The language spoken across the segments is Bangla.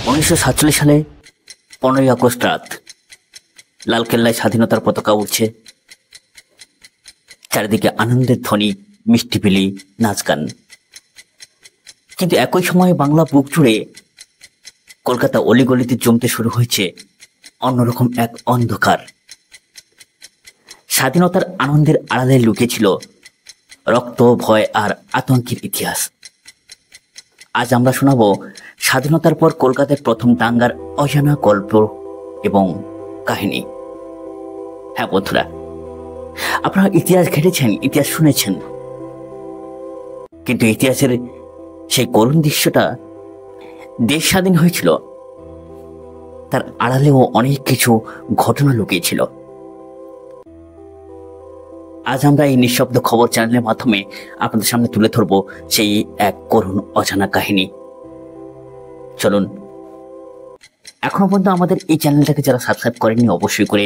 1947 সালে 15ই আগস্ট রাত লালকেল্লায় স্বাধীনতার পতাকা উঠছে, চারিদিকে আনন্দের ধ্বনি, মিষ্টি বিলি, নাচ গান। কিন্তু একই সময়ে বাংলা বুক জুড়ে কলকাতা অলিগলিতে জমতে শুরু হয়েছে অন্যরকম এক অন্ধকার। স্বাধীনতার আনন্দের আড়ালে লুকিয়েছিল রক্ত, ভয় আর আতঙ্কের ইতিহাস। আজ আমরা শোনাবো স্বাধীনতার পর কলকাতায় প্রথম দাঙ্গার অজানা গল্প এবং কাহিনী। হ্যাঁ বন্ধুরা, আপনারা ইতিহাস ঘেটেছেন, ইতিহাস শুনেছেন, কিন্তু ইতিহাসের সেই করুণ দৃশ্যটা, দেশ স্বাধীন হয়েছিল তার আড়ালেও অনেক কিছু ঘটনা লুকিয়েছিল। আজ আমরা এই নিঃশব্দ খবর চ্যানেলের মাধ্যমে আপনাদের সামনে তুলে ধরব সেই এক করুণ অজানা কাহিনী। চলুন, এখনো পর্যন্ত আমাদের এই চ্যানেলটাকে যারা সাবস্ক্রাইব করেননি, অবশ্যই করে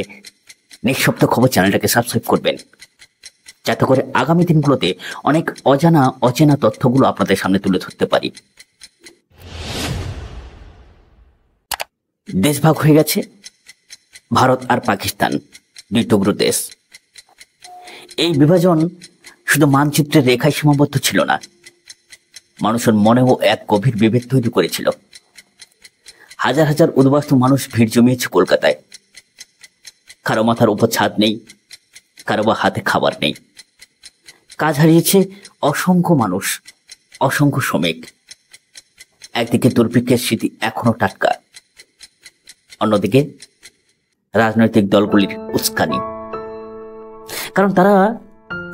নিঃশব্দ খবর চ্যানেলটাকে সাবস্ক্রাইব করবেন, যাতে করে আগামী দিনগুলোতে অনেক অচেনা তথ্যগুলো আপনাদের সামনে তুলে ধরতে পারি। দেশ ভাগ হয়ে গেছে, ভারত আর পাকিস্তান দুই টুকরো দেশ। এই বিভাজন শুধু মানচিত্রের রেখায় সীমাবদ্ধ ছিল না, মানুষের মনেও এক গভীর বিভেদ তৈরি করেছিল। হাজার হাজার উদ্বাস্তু মানুষ ভিড় জমিয়েছে কলকাতায়। কারো মাথার উপর ছাদ নেই, কারো বা হাতে খাবার নেই। কাজ হারিয়েছে অসংখ্য মানুষ, অসংখ্য শ্রমিক। একদিকে দুর্ভিক্ষের স্মৃতি এখনো টাটকা, অন্যদিকে রাজনৈতিক দলগুলির উস্কানি। কারণ তারা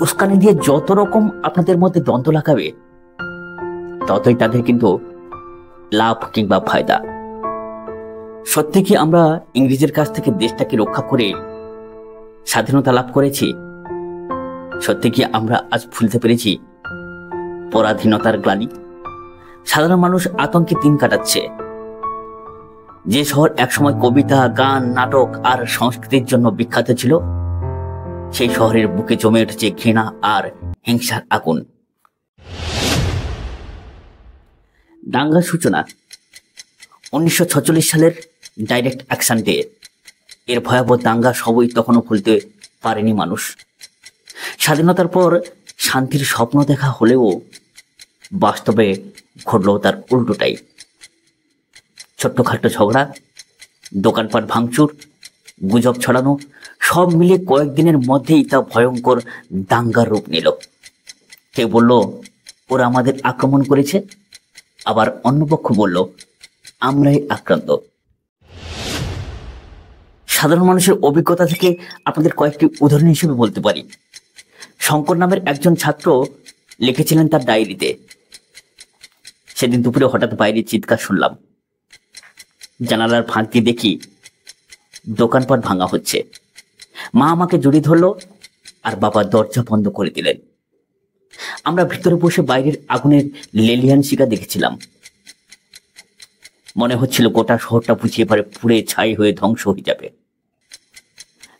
উস্কানি দিয়ে যত রকম আপনাদের মধ্যে দ্বন্দ্ব লাগাবে, ততই তাদের কিন্তু লাভ কিংবা ফায়দা। সত্যি কি আমরা ইংরেজের কাছ থেকে দেশটাকে রক্ষা করে স্বাধীনতা লাভ করেছি? সত্যি কি আমরা আজ ভুলতে পেরেছি পরাধীনতার গ্লানি? সাধারণ মানুষ আতঙ্কে দিন কাটাচ্ছে। যে শহর একসময় কবিতা, গান, নাটক আর সংস্কৃতির জন্য বিখ্যাত ছিল, সেই শহরের বুকে জমে উঠেছে ঘৃণা আর হিংসার আগুন। দাঙ্গার সূচনা 1946 সালের ডাইরেক্ট অ্যাকশন ডে। এর ভয়াবহ দাঙ্গা সবই তখনও ভুলতে পারেনি মানুষ। স্বাধীনতার পর শান্তির স্বপ্ন দেখা হলেও বাস্তবে ঘটল তার উল্টোটাই। ছোট্টখাট্ট ঝগড়া, দোকানপাট ভাঙচুর, গুজব ছড়ানো, সব মিলে কয়েকদিনের মধ্যেই তা ভয়ঙ্কর দাঙ্গার রূপ নিল। কেউ বলল ওরা আমাদের আক্রমণ করেছে, আবার অন্য পক্ষ বলল আমরাই আক্রান্ত। সাধারণ মানুষের অভিজ্ঞতা থেকে আপনাদের কয়েকটি উদাহরণ হিসেবে বলতে পারি। শঙ্কর নামের একজন ছাত্র লিখেছিলেন তার ডায়েরিতে, সেদিন দুপুরে হঠাৎ বাইরে চিৎকার শুনলাম। জানালার ফাঁক দিয়ে দেখি দোকানপাট ভাঙা হচ্ছে। মা আমাকে জড়িয়ে ধরলো আর বাবা দরজা বন্ধ করে দিলেন। আমরা ভিতরে বসে বাইরের আগুনের লেলিহান শিখা দেখেছিলাম। মনে হচ্ছিল গোটা শহরটা বুঝি এবারে পুড়ে ছাই হয়ে ধ্বংস হয়ে যাবে।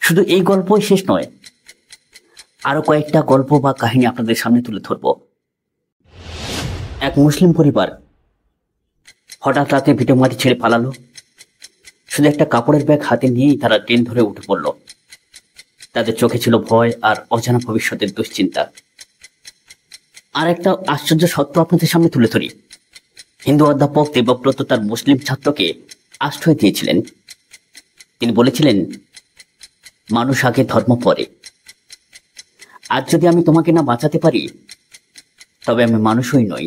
শুধু এই গল্পই শেষ নয়, আরো কয়েকটা গল্প বা কাহিনী আপনাদের সামনে তুলে ধরব। এক মুসলিম পরিবার হঠাৎ রাতে ভিটে মাটি ছেড়ে পালালো। শুধু একটা কাপড়ের ব্যাগ হাতে নিয়েই তারা ট্রেন ধরে উঠে পড়ল। তাদের চোখে ছিল ভয় আর অজানা ভবিষ্যতের দুশ্চিন্তা। আর একটা আশ্চর্য সত্য আপনাদের সামনে তুলে ধরি। হিন্দু অধ্যাপক দেবব্রত তার মুসলিম ছাত্রকে আশ্রয় দিয়েছিলেন। তিনি বলেছিলেন, মানুষ আগে, ধর্ম পরে। আজ যদি আমি তোমাকে না বাঁচাতে পারি, তবে আমি মানুষই নই।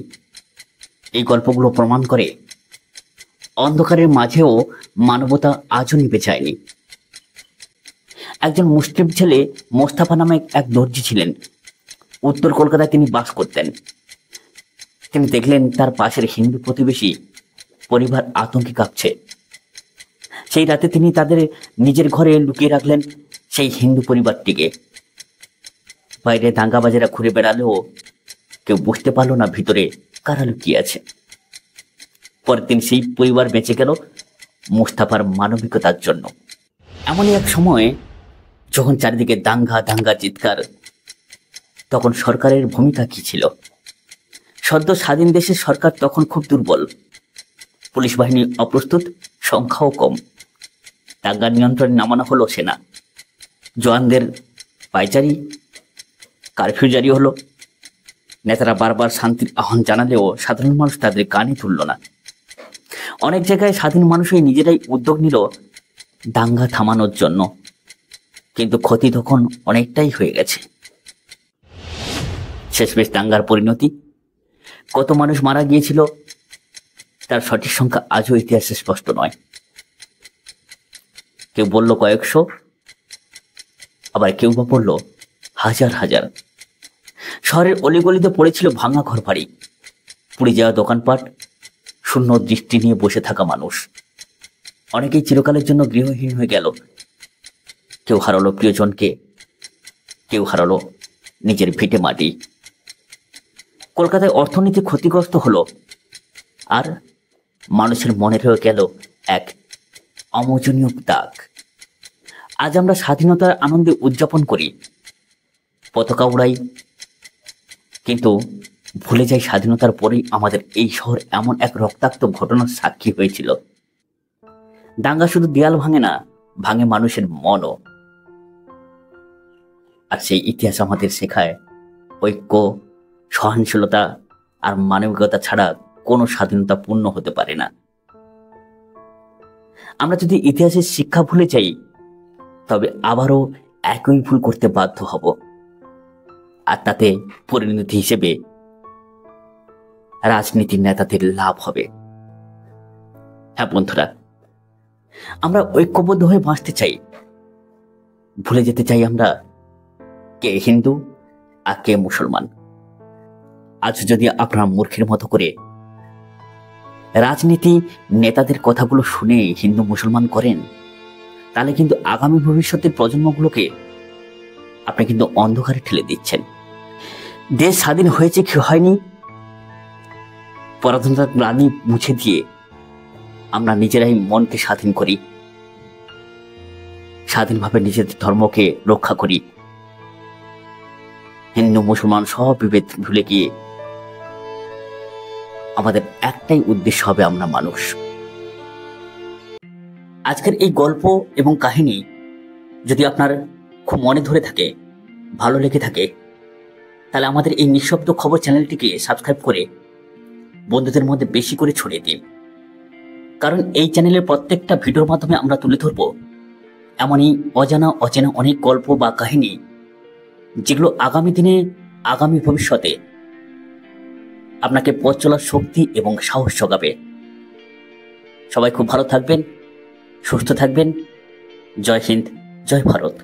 এই গল্পগুলো প্রমাণ করে অন্ধকারের মাঝেও মানবতা আজও নিভে যায়নি। একজন মুসলিম ছেলে মোস্তাফা নামে এক দর্জি ছিলেন। উত্তর কলকাতায় তিনি বাস করতেন। তিনি দেখলেন তার পাশের হিন্দু প্রতিবেশী পরিবার আতঙ্কে কাঁপছে। সেই রাতে তিনি তাদের নিজের ঘরে লুকিয়ে রাখলেন সেই হিন্দু পরিবারটিকে। বাইরে দাঙ্গাবাজেরা ঘুরে বেড়ালেও কেউ বুঝতে পারল না ভিতরে কারা লুকিয়ে আছে। পরের দিন সেই পরিবার বেঁচে গেল মোস্তাফার মানবিকতার জন্য। এমনই এক সময় যখন চারিদিকে দাঙ্গা দাঙ্গা চিৎকার, তখন সরকারের ভূমিকা কি ছিল? সদ্য স্বাধীন দেশের সরকার তখন খুব দুর্বল। পুলিশ বাহিনী অপ্রস্তুত, সংখ্যাও কম। দাঙ্গার নিয়ন্ত্রণে নামানো হলো সেনা। জওয়ানদের পায়চারি, কারফিউ জারি হলো। নেতারা বারবার শান্তির আহ্বান জানালেও সাধারণ মানুষ তাদের কানে তুলল না। অনেক জায়গায় স্বাধীন মানুষই নিজেরাই উদ্যোগ নিল দাঙ্গা থামানোর জন্য, কিন্তু ক্ষতি তখন অনেকটাই হয়ে গেছে। শেষমেশ দাঙ্গার পরিণতি, কত মানুষ মারা গিয়েছিল তার সঠিক সংখ্যা আজও ইতিহাসে স্পষ্ট নয়। কেউ বলল কয়েকশো, আবার কেউ বা বলল হাজার হাজার। শহরের অলিগলিতে পড়েছিল ভাঙা ঘরবাড়ি, পুড়ে যাওয়া দোকানপাট, শূন্য দৃষ্টি নিয়ে বসে থাকা মানুষ। অনেকেই চিরকালের জন্য গৃহহীন হয়ে গেল। কেউ হারালো প্রিয়জনকে, কেউ হারালো নিজের ভিটে মাটি। কলকাতায় অর্থনীতি ক্ষতিগ্রস্ত হলো, আর মানুষের মনে রয়ে গেল এক অমোচনীয় দাগ। আজ আমরা স্বাধীনতার আনন্দে উদযাপন করি, পতাকা উড়াই, কিন্তু ভুলে যাই স্বাধীনতার পরেই আমাদের এই শহর এমন এক রক্তাক্ত ঘটনার সাক্ষী হয়েছিল। দাঙ্গা শুধু দেয়াল ভাঙে না, ভাঙে মানুষের মনও। আর সেই ইতিহাস আমাদের শেখায় ঐক্য, সহনশীলতা আর মানবিকতা ছাড়া কোনো স্বাধীনতা পূর্ণ হতে পারে না। আমরা যদি ইতিহাসের শিক্ষা ভুলে যাই, তবে আবারও একই ভুল করতে বাধ্য হব, আর তাতে পরিণতি হিসেবে রাজনীতির নেতাদের লাভ হবে। হ্যাঁ বন্ধুরা, আমরা ঐক্যবদ্ধ হয়ে বাঁচতে চাই। ভুলে যেতে চাই আমরা কে হিন্দু আর কে মুসলমান। আজ যদি আপনারা মূর্খের মতো করে রাজনীতি নেতাদের কথাগুলো শুনে হিন্দু মুসলমান করেন, তাহলে কিন্তু আগামী ভবিষ্যতের প্রজন্মগুলোকে আপনি কিন্তু অন্ধকারে ঠেলে দিচ্ছেন। দেশ স্বাধীন হয়েছে কি হয়নি, পরাধীনতার গ্লানি মুছে দিয়ে আমরা নিজেরাই মনকে স্বাধীন করি, স্বাধীনভাবে নিজেদের ধর্মকে রক্ষা করি। হিন্দু মুসলমান সব বিভেদ ভুলে গিয়ে আমাদের একটাই উদ্দেশ্য হবে, আমরা মানুষ। আজকের এই গল্প এবং কাহিনী যদি আপনার খুব মনে ধরে থাকে, ভালো লেগে থাকে, তাহলে আমাদের এই নিঃশব্দ খবর চ্যানেলটিকে সাবস্ক্রাইব করে বন্ধুদের মধ্যে বেশি করে ছড়িয়ে দিন। কারণ এই চ্যানেলের প্রত্যেকটা ভিডিওর মাধ্যমে আমরা তুলে ধরব এমনই অজানা অচেনা অনেক গল্প বা কাহিনী, যেগুলো আগামী দিনে, আগামী ভবিষ্যতে আপনাকে পথ চলার শক্তি এবং সাহস জোগাবে। সবাই খুব ভালো থাকবেন, সুস্থ থাকবেন। জয় হিন্দ, জয় ভারত।